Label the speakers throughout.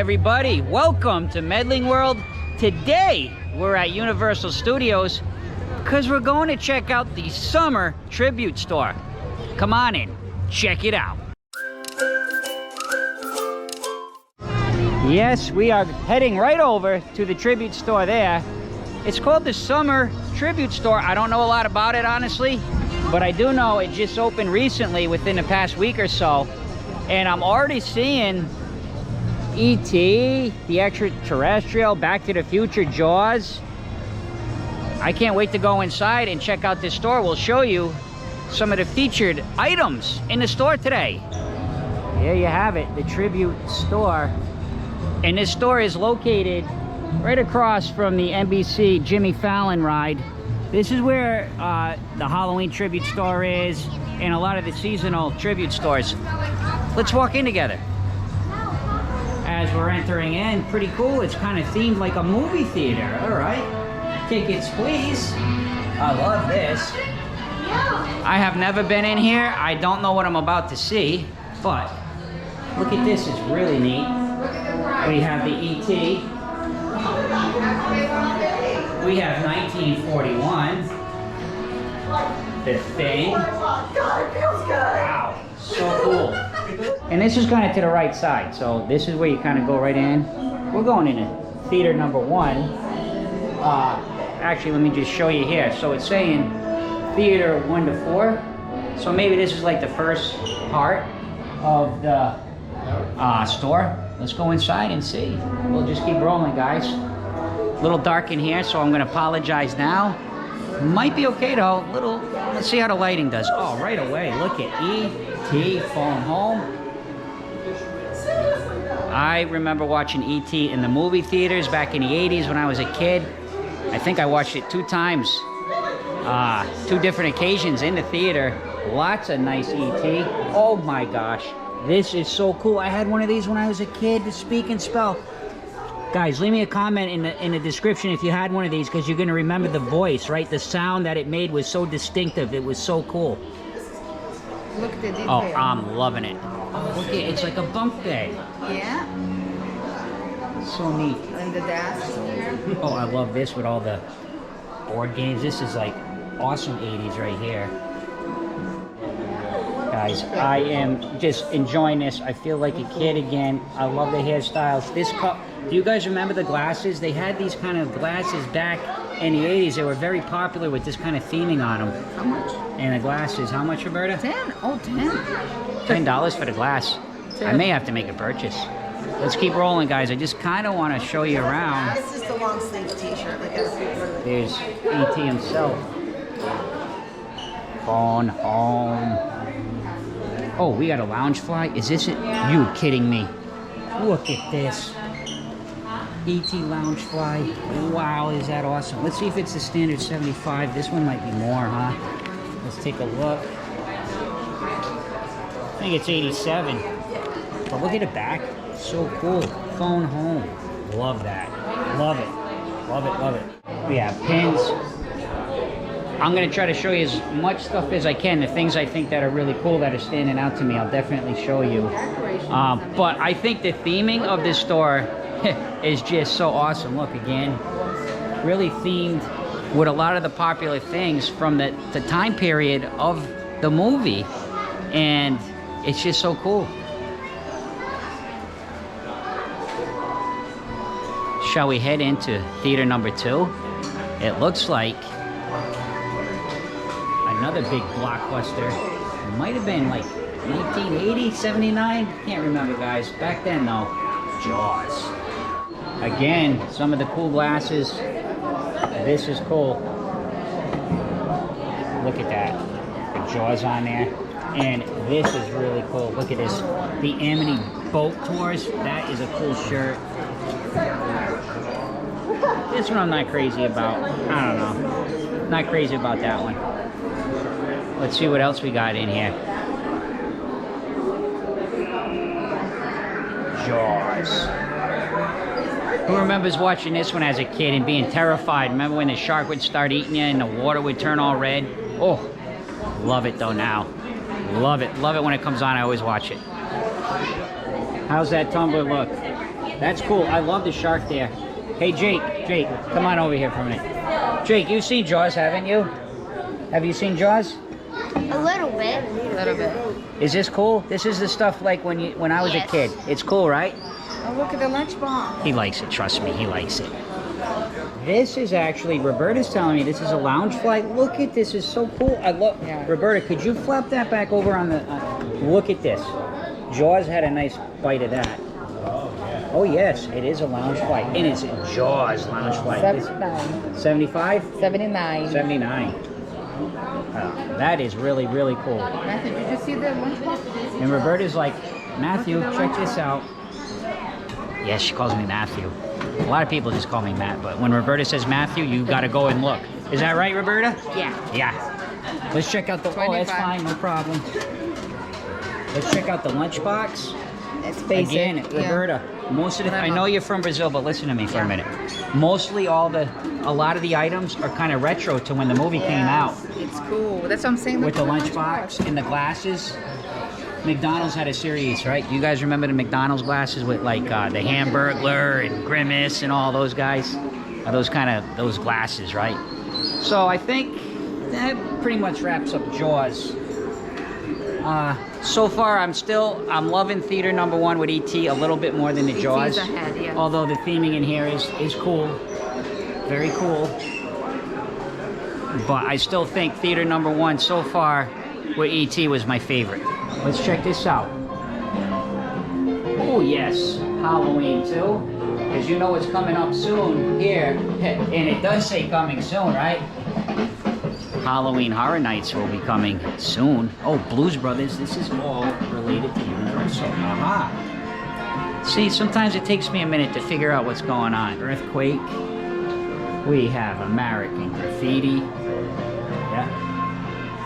Speaker 1: everybody, welcome to Medling World. Today we're at Universal Studios because we're going to check out the summer tribute store. Come on in, check it out. Yes, we are heading right over to the tribute store there. It's called the Summer Tribute Store. I don't know a lot about it, honestly, but I do know it just opened recently within the past week or so. And I'm already seeing E.T., the Extraterrestrial, Back to the Future, Jaws. I can't wait to go inside and check out this store. We'll show you some of the featured items in the store today. There you have it, the tribute store. And this store is located right across from the NBC Jimmy Fallon ride. This is where the Halloween tribute store is and a lot of the seasonal tribute stores. Let's walk in together. As we're entering in, pretty cool. It's kind of themed like a movie theater. All right, tickets please. I love this. I have never been in here. I don't know what I'm about to see, but look at this, it's really neat. We have the E.T. We have 1941. The Thing. Wow, so cool. And this is kind of to the right side, so this is where you kind of go right in. We're going into theater number 1. Actually, let me just show you here. So it's saying theater 1 to 4. So maybe this is like the first part of the store. Let's go inside and see. We'll just keep rolling, guys. A little dark in here, so I'm going to apologize now. Might be okay though. Let's see how the lighting does. Oh, right away. Look at E.T. Phone Home. I remember watching E.T. in the movie theaters back in the 80s when I was a kid. I think I watched it 2 times. 2 different occasions in the theater. Lots of nice E.T. Oh my gosh. This is so cool. I had one of these when I was a kid, the Speak and Spell. Guys, leave me a comment in the description if you had one of these, because you're going to remember the voice, right? The sound that it made was so distinctive. It was so cool.
Speaker 2: Look at the detail.
Speaker 1: Oh, I'm loving it. Look at it. It's like a bunk bed.
Speaker 2: Yeah.
Speaker 1: So neat.
Speaker 2: And the desk here.
Speaker 1: Oh, I love this with all the board games. This is like awesome 80s right here. Guys, I am just enjoying this. I feel like a kid again. I love the hairstyles. This cup. Do you guys remember the glasses? They had these kind of glasses back in the 80s. They were very popular with this kind of theming on them.
Speaker 2: How much?
Speaker 1: And the glasses. How much, Roberta?
Speaker 2: 10. Oh, 10.
Speaker 1: $10 for the glass.
Speaker 2: 10.
Speaker 1: I may have to make a purchase. Let's keep rolling, guys. I just kind of want to show you around.
Speaker 2: This is the long sleeve t-shirt.
Speaker 1: There's E.T. himself. Phone Home. Oh, we got a lounge fly? Is this it? You kidding me? Look at this. E.T. lounge fly. Wow, is that awesome. Let's see if it's the standard 75. This one might be more, huh? Let's take a look. I think it's 87. But look at the back. So cool. Phone Home. Love that. Love it. Love it, love it. We have pins. I'm going to try to show you as much stuff as I can. The things I think that are really cool that are standing out to me, I'll definitely show you. But I think the theming of this store is just so awesome. Look, again, really themed with a lot of the popular things from the time period of the movie. And it's just so cool. Shall we head into theater number 2? It looks like another big blockbuster. It might have been like 1980, 79. Can't remember, guys. Back then, though. Jaws. Again, some of the cool glasses. This is cool. Look at that. The Jaws on there. And this is really cool. Look at this. The Amity Boat Tours. That is a cool shirt. This one I'm not crazy about. I don't know. Not crazy about that one. Let's see what else we got in here. Jaws. Who remembers watching this one as a kid and being terrified? Remember when the shark would start eating you and the water would turn all red? Oh, love it though now. Love it. Love it when it comes on. I always watch it. How's that tumbler look? That's cool. I love the shark there. Hey, Jake, come on over here for a minute. Jake, you've seen Jaws, haven't you? Have you seen Jaws?
Speaker 2: A little bit. A little bit.
Speaker 1: Is this cool? This is the stuff like when I was a kid. It's cool, right?
Speaker 2: Oh, look at the lunchbox.
Speaker 1: He likes it, trust me, he likes it. This is actually, Roberta's telling me this is a lounge flight. Look at this, is so cool. I love,
Speaker 2: Yeah.
Speaker 1: Roberta, could you flap that back over on the, look at this. Jaws had a nice bite of that. Oh yes, it is a lounge flight. And it's a Jaws lounge flight.
Speaker 2: 79.
Speaker 1: 75?
Speaker 2: 79.
Speaker 1: 79. That is really, really cool.
Speaker 2: Matthew, did you see the lunchbox?
Speaker 1: And Roberta's like, Matthew, check this out. Yes, she calls me Matthew. A lot of people just call me Matt, but when Roberta says Matthew, you gotta go and look. Is that right, Roberta?
Speaker 2: Yeah.
Speaker 1: Yeah. Let's check out the,
Speaker 2: 25.
Speaker 1: oh, that's fine, no problem. Let's check out the lunchbox.
Speaker 2: It's basic.
Speaker 1: Again, Roberta, most of the, I know you're from Brazil, but listen to me for a minute. Mostly a lot of the items are kind of retro to when the movie came out.
Speaker 2: It's cool. That's what I'm saying.
Speaker 1: With the lunchbox and the glasses. McDonald's had a series, right? You guys remember the McDonald's glasses with like the Hamburglar and Grimace and all those guys? Those glasses, right? So I think that pretty much wraps up Jaws. So far, I'm loving theater number 1 with E.T. a little bit more than the Jaws.
Speaker 2: E.T.'s ahead, yeah.
Speaker 1: Although the theming in here is cool. Very cool. But I still think theater number 1 so far with E.T. was my favorite. Let's check this out. Oh yes, Halloween 2. As you know, it's coming up soon here. And it does say coming soon, right? Halloween Horror Nights will be coming soon. Oh, Blues Brothers, this is all related to Universal. Aha! See, sometimes it takes me a minute to figure out what's going on. Earthquake. We have American Graffiti. Yeah.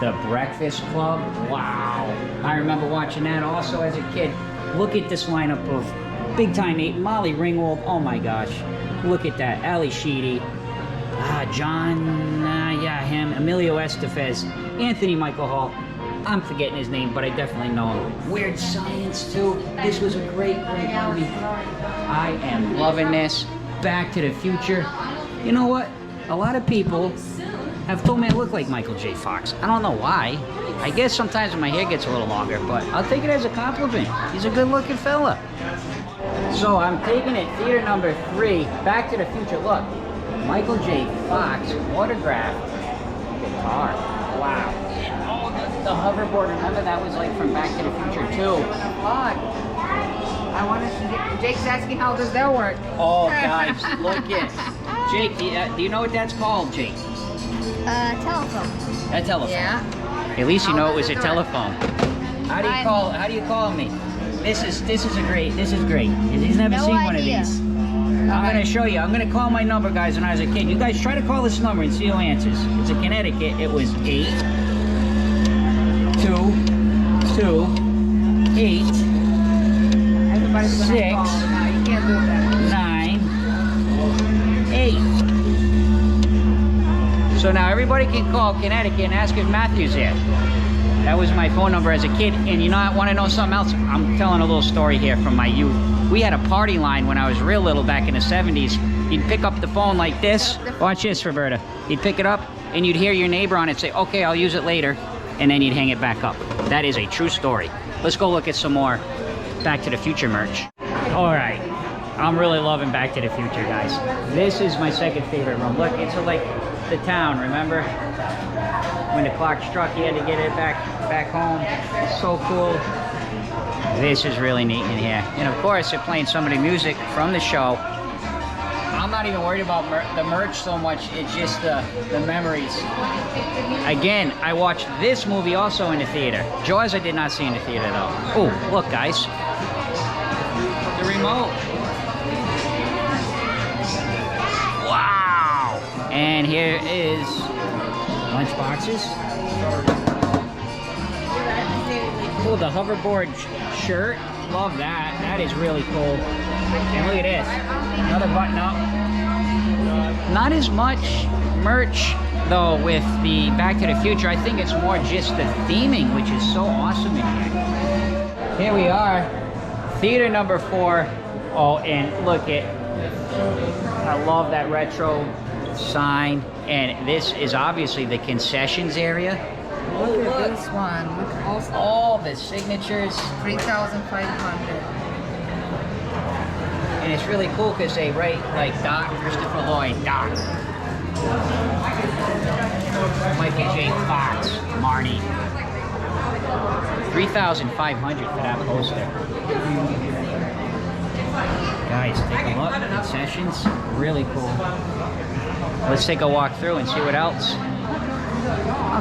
Speaker 1: The Breakfast Club. Wow. I remember watching that also as a kid. Look at this lineup of Big Time 8. Molly Ringwald. Oh my gosh. Look at that. Ali Sheedy. John, him, Emilio Estevez, Anthony Michael Hall. I'm forgetting his name, but I definitely know him. Weird Science, too. This was a great, great movie. I am loving this. Back to the Future. You know what? A lot of people have told me I look like Michael J. Fox. I don't know why. I guess sometimes when my hair gets a little longer, but I'll take it as a compliment. He's a good-looking fella. So I'm taking it theater number 3, Back to the Future. Look. Michael J. Fox autographed guitar. Wow. And the hoverboard, remember that was like from Back to the Future 2.
Speaker 2: I want to see. Jake's asking how does that work?
Speaker 1: Oh, guys, look at Jake, do you know what that's called, Jake?
Speaker 2: Telephone.
Speaker 1: A telephone.
Speaker 2: Yeah.
Speaker 1: At least you
Speaker 2: How
Speaker 1: know it
Speaker 2: does
Speaker 1: was a
Speaker 2: it work?
Speaker 1: telephone. How do you call me? This is great. He's never seen one of these. I'm going to show you. I'm going to call my number, guys, when I was a kid. You guys try to call this number and see who answers. It's in Connecticut. It was 822
Speaker 2: Everybody's gonna
Speaker 1: 6
Speaker 2: call. No, you can't do that.
Speaker 1: 9 8. So now everybody can call Connecticut and ask if Matthew's here. That was my phone number as a kid. And you know, I want to know something else. I'm telling a little story here from my youth. We had a party line when I was real little back in the 70s. You'd pick up the phone like this. Watch this, Roberta. You'd pick it up and you'd hear your neighbor on it say, okay, I'll use it later. And then you'd hang it back up. That is a true story. Let's go look at some more Back to the Future merch. All right. I'm really loving Back to the Future, guys. This is my second favorite room. Look, it's like the town, remember? When the clock struck, you had to get it back home. It's so cool. This is really neat in here. And of course, they're playing some of the music from the show. I'm not even worried about the merch so much. It's just the memories. Again, I watched this movie also in the theater. Jaws I did not see in the theater though. Oh, look guys. The remote. Wow. And here is lunch boxes. Cool, the hoverboard shirt. Love that. That is really cool. And look at this. Another button up. Not as much merch though with the Back to the Future. I think it's more just the theming, which is so awesome in here. Here we are. Theater number 4. Oh, and look at, I love that retro sign. And this is obviously the concessions area.
Speaker 2: Look at this one. Look also
Speaker 1: All the signatures.
Speaker 2: 3,500.
Speaker 1: And it's really cool because they write like Doc, Christopher Lloyd, Doc. Michael J. Fox, Marnie. 3,500 for that poster. Guys, take a look. Concessions, really cool. Let's take a walk through and see what else.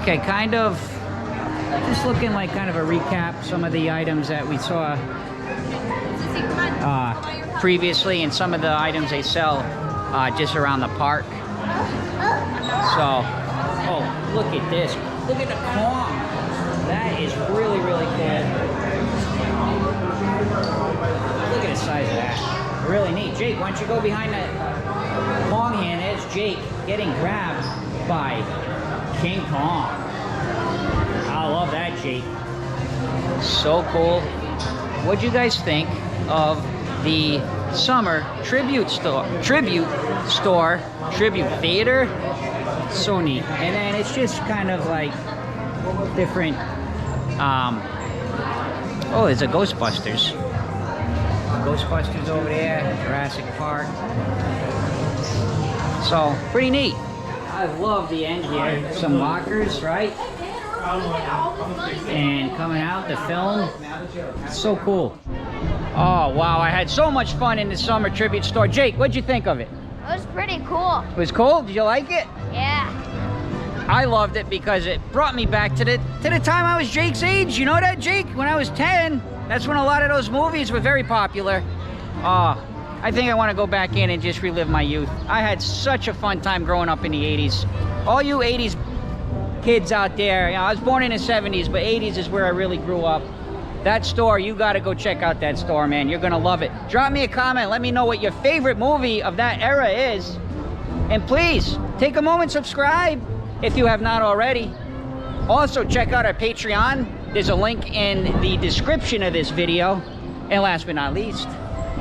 Speaker 1: Okay, kind of just looking like kind of a recap. Some of the items that we saw previously, and some of the items they sell just around the park. So, oh, look at this. Look at the Kong. That is really, really cool. Look at the size of that. Really neat. Jake, why don't you go behind that Kong hand? There's Jake getting grabbed by King Kong. I love that, Jake. So cool. What'd you guys think of the summer tribute theater? So neat. And then it's just kind of like different oh, there's a Ghostbusters over there, Jurassic Park. So pretty neat. I love the end here. Some lockers, right? And coming out the film. So cool. Oh wow, I had so much fun in the summer tribute store. Jake, what'd you think of it?
Speaker 2: It was pretty cool.
Speaker 1: It was cool? Did you like it?
Speaker 2: Yeah.
Speaker 1: I loved it because it brought me back to the time I was Jake's age. You know that, Jake? When I was 10, that's when a lot of those movies were very popular. I think I want to go back in and just relive my youth. I had such a fun time growing up in the 80s. All you 80s kids out there, you know, I was born in the 70s, but 80s is where I really grew up. That store, you got to go check out that store, man. You're going to love it. Drop me a comment. Let me know what your favorite movie of that era is. And please, take a moment, subscribe if you have not already. Also, check out our Patreon. There's a link in the description of this video. And last but not least,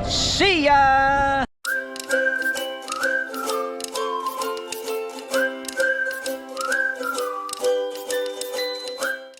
Speaker 1: see ya!